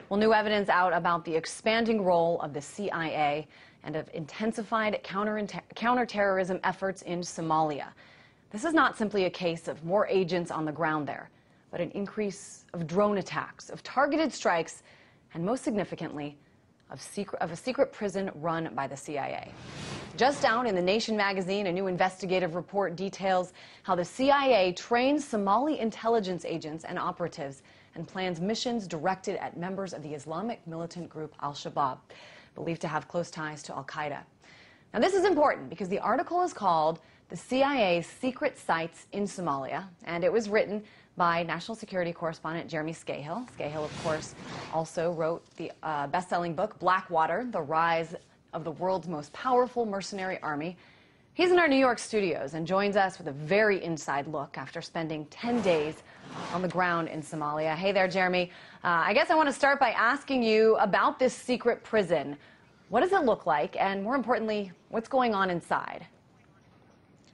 Well, new evidence out about the expanding role of the CIA and of intensified counterterrorism efforts in Somalia. This is not simply a case of more agents on the ground there, but an increase of drone attacks, of targeted strikes, and most significantly, of a secret prison run by the CIA. Just out in The Nation magazine, a new investigative report details how the CIA trains Somali intelligence agents and operatives and plans missions directed at members of the Islamic militant group Al-Shabaab, believed to have close ties to Al-Qaeda. Now, this is important because the article is called "The CIA's Secret Sites in Somalia," and it was written by national security correspondent Jeremy Scahill. Scahill, of course, also wrote the best-selling book Blackwater: The Rise of the World's Most Powerful Mercenary Army. He's in our New York studios and joins us with a very inside look after spending 10 days on the ground in Somalia. Hey there, Jeremy. I guess I want to start by asking you about this secret prison. What does it look like? And more importantly, what's going on inside?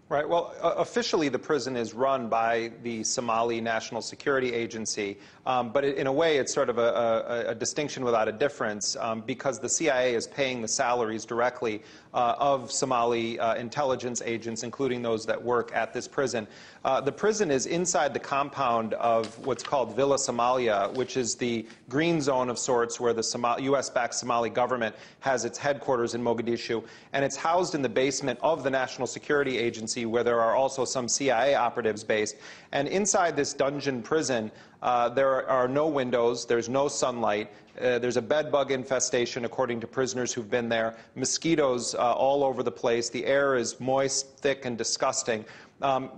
Right. Well, officially, the prison is run by the Somali National Security Agency, but in a way, it's sort of a distinction without a difference because the CIA is paying the salaries directly of Somali intelligence agents, including those that work at this prison. The prison is inside the compound of what's called Villa Somalia, which is the green zone of sorts where the U.S.-backed Somali government has its headquarters in Mogadishu, and it's housed in the basement of the National Security Agency, where there are also some CIA operatives based. And inside this dungeon prison, there are no windows, there's no sunlight, there's a bed-bug infestation, according to prisoners who've been there, mosquitoes all over the place, the air is moist, thick, and disgusting.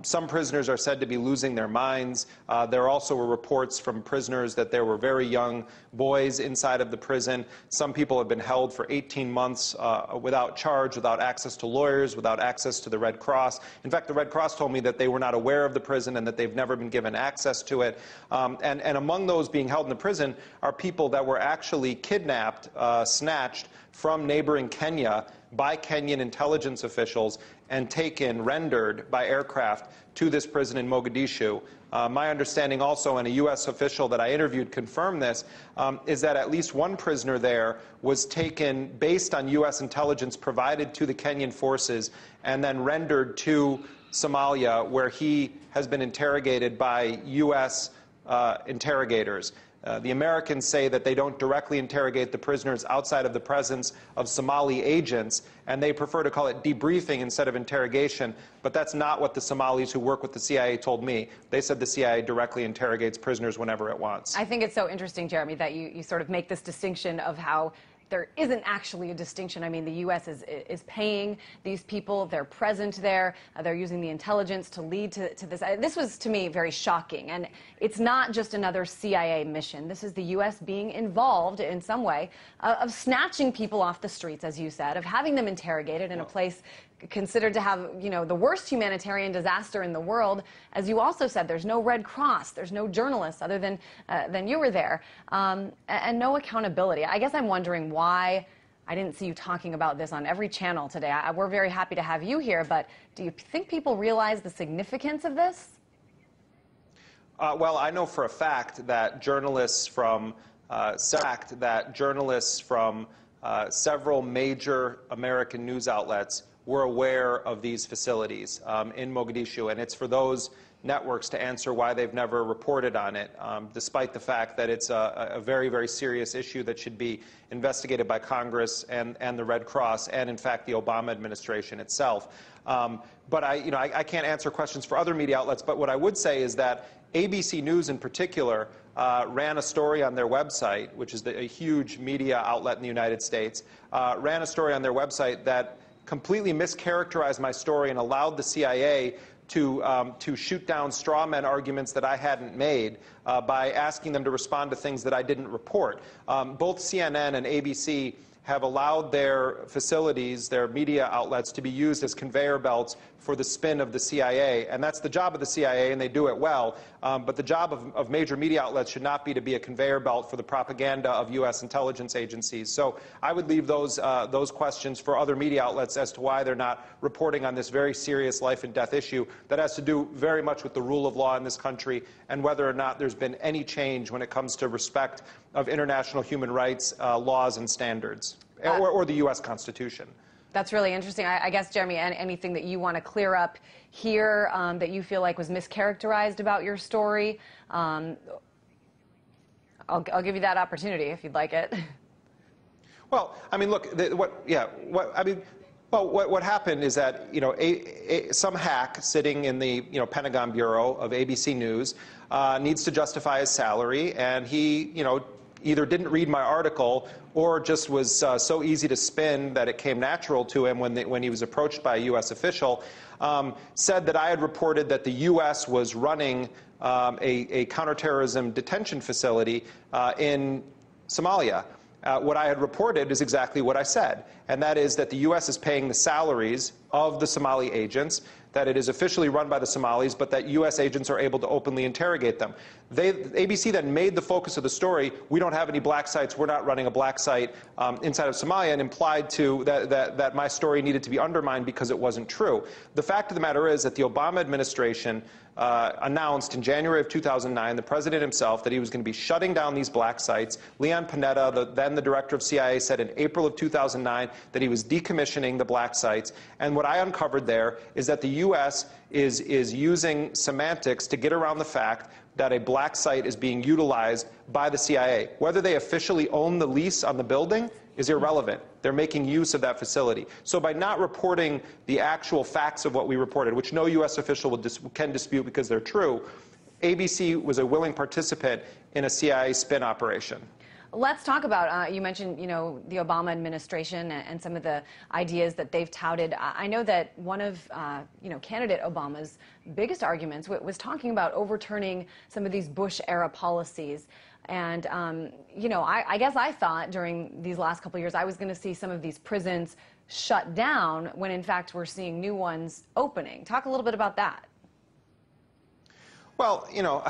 Some prisoners are said to be losing their minds. There also were reports from prisoners that there were very young boys inside of the prison. Some people have been held for 18 months without charge, without access to lawyers, without access to the Red Cross. In fact, the Red Cross told me that they were not aware of the prison and that they've never been given access to it. And among those being held in the prison are people that were actually kidnapped, snatched from neighboring Kenya by Kenyan intelligence officials and rendered by aircraft to this prison in Mogadishu. My understanding also, and a U.S. official that I interviewed confirmed this, is that at least one prisoner there was taken based on U.S. intelligence provided to the Kenyan forces and then rendered to Somalia, where he has been interrogated by U.S. Interrogators. The Americans say that they don't directly interrogate the prisoners outside of the presence of Somali agents, and they prefer to call it debriefing instead of interrogation. But that's not what the Somalis who work with the CIA told me. They said the CIA directly interrogates prisoners whenever it wants. I think it's so interesting, Jeremy, that you sort of make this distinction of how there isn't actually a distinction. I mean, the U.S. is paying these people. They're present there. They're using the intelligence to lead to this. This was, to me, very shocking. And it's not just another CIA mission. This is the U.S. being involved in some way of snatching people off the streets, as you said, of having them interrogated in a place considered to have, you know, the worst humanitarian disaster in the world. As you also said, there's no Red Cross, there's no journalists other than you were there, and no accountability. I guess I'm wondering why I didn't see you talking about this on every channel today. We're very happy to have you here, but do you think people realize the significance of this? Well, I know for a fact that journalists from several major American news outlets were aware of these facilities in Mogadishu, and it's for those networks to answer why they've never reported on it, despite the fact that it's a very, very serious issue that should be investigated by Congress and the Red Cross and, in fact, the Obama administration itself. But I can't answer questions for other media outlets, but what I would say is that ABC News in particular ran a story on their website, which is a huge media outlet in the United States, ran a story on their website that completely mischaracterized my story and allowed the CIA to shoot down straw man arguments that I hadn't made by asking them to respond to things that I didn't report. Both CNN and ABC have allowed their facilities, their media outlets, to be used as conveyor belts for the spin of the CIA. And that's the job of the CIA, and they do it well. But the job of major media outlets should not be to be a conveyor belt for the propaganda of U.S. intelligence agencies. So I would leave those questions for other media outlets as to why they're not reporting on this very serious life and death issue that has to do very much with the rule of law in this country and whether or not there's there's been any change when it comes to respect of international human rights laws and standards, or the U.S. Constitution. That's really interesting. I guess, Jeremy, anything that you want to clear up here that you feel like was mischaracterized about your story? I'll give you that opportunity if you'd like it. Well, I mean, look, what happened is that, you know, some hack sitting in the, you know, Pentagon Bureau of ABC News needs to justify his salary, and he, you know, either didn't read my article or just was so easy to spin that it came natural to him when he was approached by a U.S. official, said that I had reported that the U.S. was running a counterterrorism detention facility in Somalia. What I had reported is exactly what I said, and that is that the U.S. is paying the salaries of the Somali agents, that it is officially run by the Somalis, but that U.S. agents are able to openly interrogate them. ABC then made the focus of the story, we don't have any black sites, we're not running a black site inside of Somalia, and implied that my story needed to be undermined because it wasn't true. The fact of the matter is that the Obama administration announced in January of 2009, the president himself, that he was going to be shutting down these black sites. Leon Panetta, then the director of CIA, said in April of 2009 that he was decommissioning the black sites. And what I uncovered there is that the U.S. is using semantics to get around the fact that a black site is being utilized by the CIA. Whether they officially own the lease on the building is irrelevant. They're making use of that facility. So by not reporting the actual facts of what we reported, which no U.S. official can dispute because they're true, ABC was a willing participant in a CIA spin operation. Let's talk about, you mentioned, you know, the Obama administration and some of the ideas that they've touted. I know that one of, you know, candidate Obama's biggest arguments was talking about overturning some of these Bush-era policies. And, you know, I guess I thought during these last couple of years I was going to see some of these prisons shut down when, in fact, we're seeing new ones opening. Talk a little bit about that. Well, you know,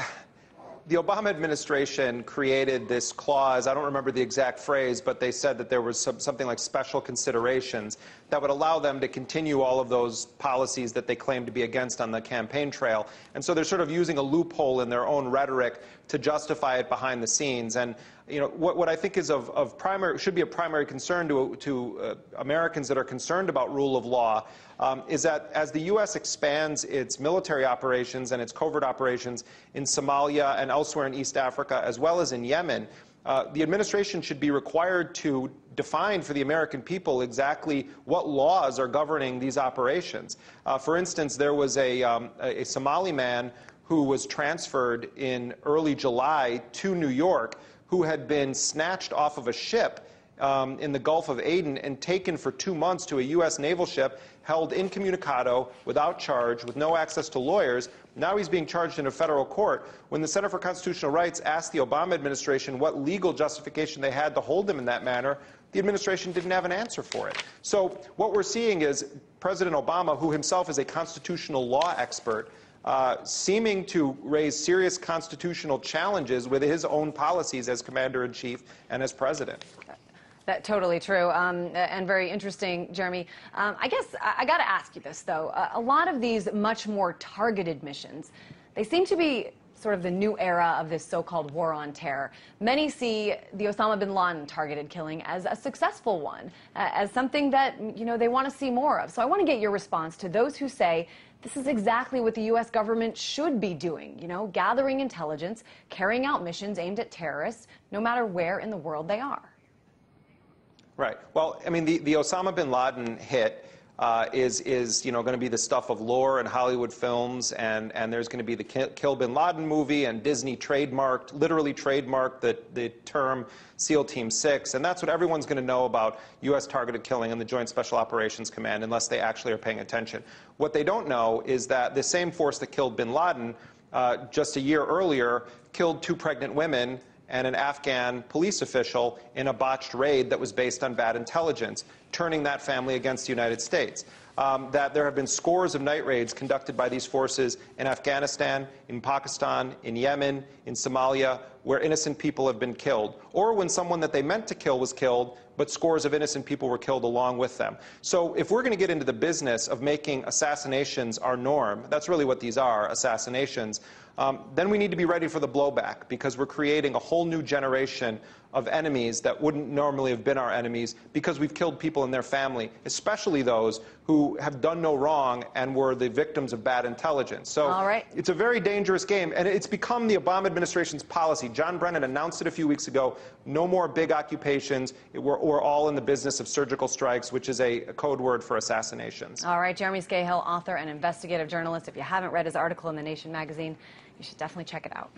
the Obama administration created this clause, I don't remember the exact phrase, but they said that there was something like special considerations that would allow them to continue all of those policies that they claimed to be against on the campaign trail. And so they're sort of using a loophole in their own rhetoric to justify it behind the scenes. And you know, what I think is should be a primary concern to Americans that are concerned about rule of law is that as the U.S. expands its military operations and its covert operations in Somalia and elsewhere in East Africa, as well as in Yemen, the administration should be required to define for the American people exactly what laws are governing these operations. For instance, there was a Somali man who was transferred in early July to New York, who had been snatched off of a ship in the Gulf of Aden and taken for 2 months to a U.S. naval ship, held incommunicado, without charge, with no access to lawyers. Now he's being charged in a federal court. When the Center for Constitutional Rights asked the Obama administration what legal justification they had to hold him in that manner, the administration didn't have an answer for it. So what we're seeing is President Obama, who himself is a constitutional law expert, seeming to raise serious constitutional challenges with his own policies as commander-in-chief and as president. That's totally true, and very interesting, Jeremy. I guess I got to ask you this, though. A lot of these much more targeted missions, they seem to be sort of the new era of this so-called war on terror. Many see the Osama bin Laden targeted killing as a successful one, as something that, you know, they want to see more of. So I want to get your response to those who say this is exactly what the U.S. government should be doing, you know, gathering intelligence, carrying out missions aimed at terrorists, no matter where in the world they are. Right. Well, I mean, the Osama bin Laden hit is you know, going to be the stuff of lore and Hollywood films, and there's going to be the Kill Bin Laden movie, and Disney literally trademarked the term SEAL Team 6, and that's what everyone's going to know about U.S. targeted killing and the Joint Special Operations Command unless they actually are paying attention. What they don't know is that the same force that killed bin Laden just a year earlier killed 2 pregnant women and an Afghan police official in a botched raid that was based on bad intelligence, turning that family against the United States. that there have been scores of night raids conducted by these forces in Afghanistan, in Pakistan, in Yemen, in Somalia, where innocent people have been killed, or when someone that they meant to kill was killed, but scores of innocent people were killed along with them. So if we're going to get into the business of making assassinations our norm, that's really what these are, assassinations, then we need to be ready for the blowback, because we're creating a whole new generation of enemies that wouldn't normally have been our enemies, because we've killed people in their family, especially those who have done no wrong and were the victims of bad intelligence. So it's a very dangerous game, and it's become the Obama administration's policy. John Brennan announced it a few weeks ago. No more big occupations. We're all in the business of surgical strikes, which is a code word for assassinations. All right, Jeremy Scahill, author and investigative journalist. If you haven't read his article in The Nation magazine, you should definitely check it out.